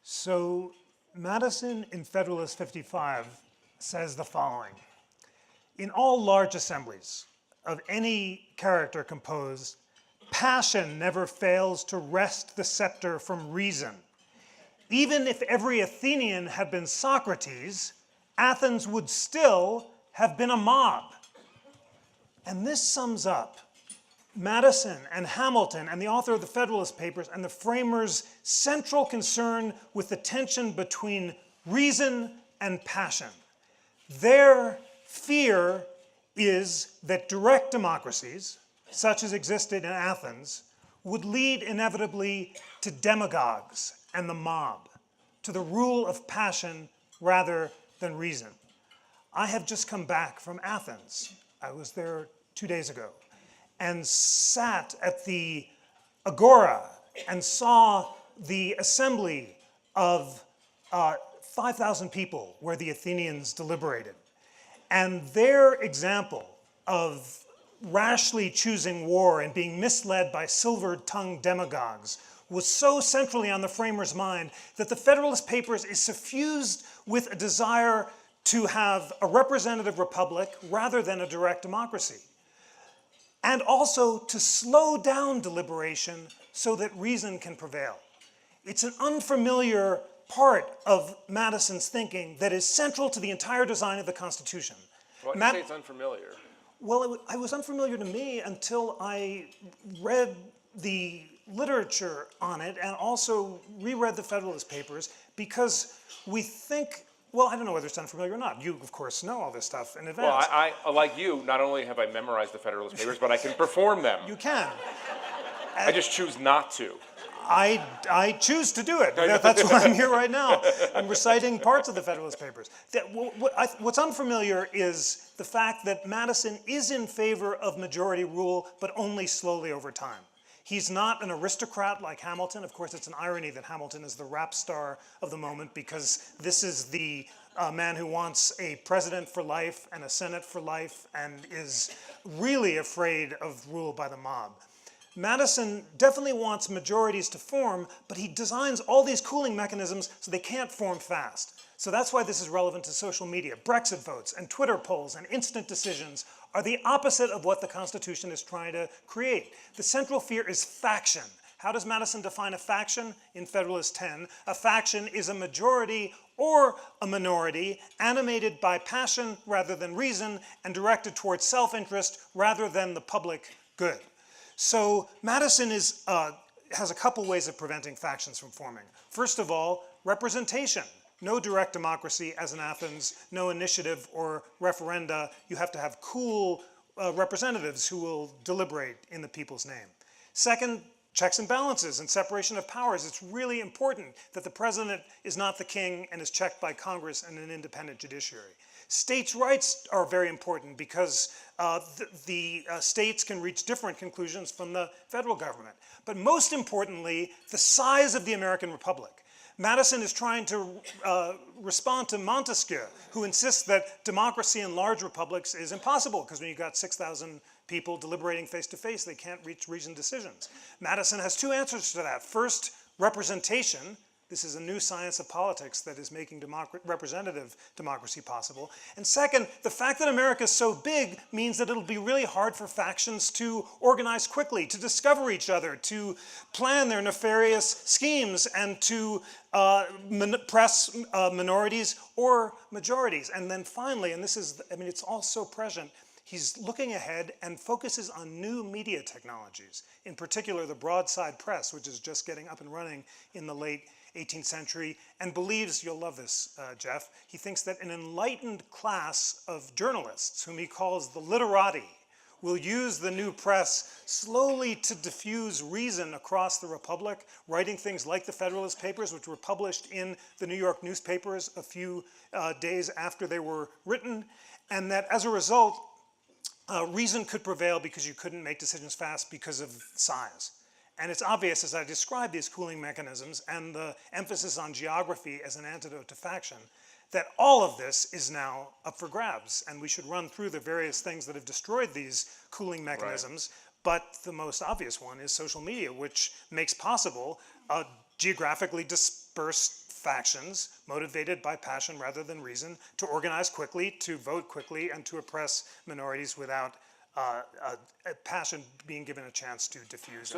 So Madison in Federalist 55 says the following. In all large assemblies of any character composed, passion never fails to wrest the scepter from reason. Even if every Athenian had been Socrates, Athens would still have been a mob. And this sums up Madison and Hamilton and the author of the Federalist Papers and the framers' central concern with the tension between reason and passion. Their fear is that direct democracies, such as existed in Athens, would lead inevitably to demagogues and the mob, to the rule of passion rather than reason. I have just come back from Athens. I was there 2 days ago and sat at the Agora and saw the assembly of 5,000 people where the Athenians deliberated. And their example of rashly choosing war and being misled by silver-tongued demagogues was so centrally on the framers' mind that the Federalist Papers is suffused with a desire to have a representative republic rather than a direct democracy, and also to slow down deliberation so that reason can prevail. It's an unfamiliar part of Madison's thinking that is central to the entire design of the Constitution. Why do you say it's unfamiliar? Well, it was unfamiliar to me until I read the literature on it and also reread the Federalist Papers, because we think, well, I don't know whether it's unfamiliar or not. You, of course, know all this stuff in advance. Well, I like you, not only have I memorized the Federalist Papers, but I can perform them. You can. I just choose not to. I choose to do it. That's why I'm here right now. I'm reciting parts of the Federalist Papers. What's unfamiliar is the fact that Madison is in favor of majority rule, but only slowly over time. He's not an aristocrat like Hamilton. Of course, it's an irony that Hamilton is the rap star of the moment, because this is the man who wants a president for life and a Senate for life and is really afraid of rule by the mob. Madison definitely wants majorities to form, but he designs all these cooling mechanisms so they can't form fast. So that's why this is relevant to social media. Brexit votes and Twitter polls and instant decisions are the opposite of what the Constitution is trying to create. The central fear is faction. How does Madison define a faction in Federalist 10? A faction is a majority or a minority animated by passion rather than reason and directed towards self-interest rather than the public good. So Madison has a couple ways of preventing factions from forming. First of all, representation. No direct democracy as in Athens, no initiative or referenda. You have to have cool representatives who will deliberate in the people's name. Second, checks and balances and separation of powers. It's really important that the president is not the king and is checked by Congress and an independent judiciary. States' rights are very important because the states can reach different conclusions from the federal government. But most importantly, the size of the American Republic. Madison is trying to respond to Montesquieu, who insists that democracy in large republics is impossible, because when you've got 6,000 people deliberating face to face, they can't reach reasoned decisions. Madison has two answers to that. First, representation. This is a new science of politics that is making representative democracy possible. And second, the fact that America is so big means that it'll be really hard for factions to organize quickly, to discover each other, to plan their nefarious schemes, and to press minorities or majorities. And then finally, and this is, I mean, it's all so prescient, he's looking ahead and focuses on new media technologies, in particular the broadside press, which is just getting up and running in the late 18th century, and believes, you'll love this, Jeff, he thinks that an enlightened class of journalists, whom he calls the literati, will use the new press slowly to diffuse reason across the Republic, writing things like the Federalist Papers, which were published in the New York newspapers a few days after they were written, and that as a result, reason could prevail because you couldn't make decisions fast because of size. And it's obvious, as I describe these cooling mechanisms and the emphasis on geography as an antidote to faction, that all of this is now up for grabs. And we should run through the various things that have destroyed these cooling mechanisms. Right. But the most obvious one is social media, which makes possible a geographically dispersed factions motivated by passion rather than reason to organize quickly, to vote quickly, and to oppress minorities without passion being given a chance to diffuse.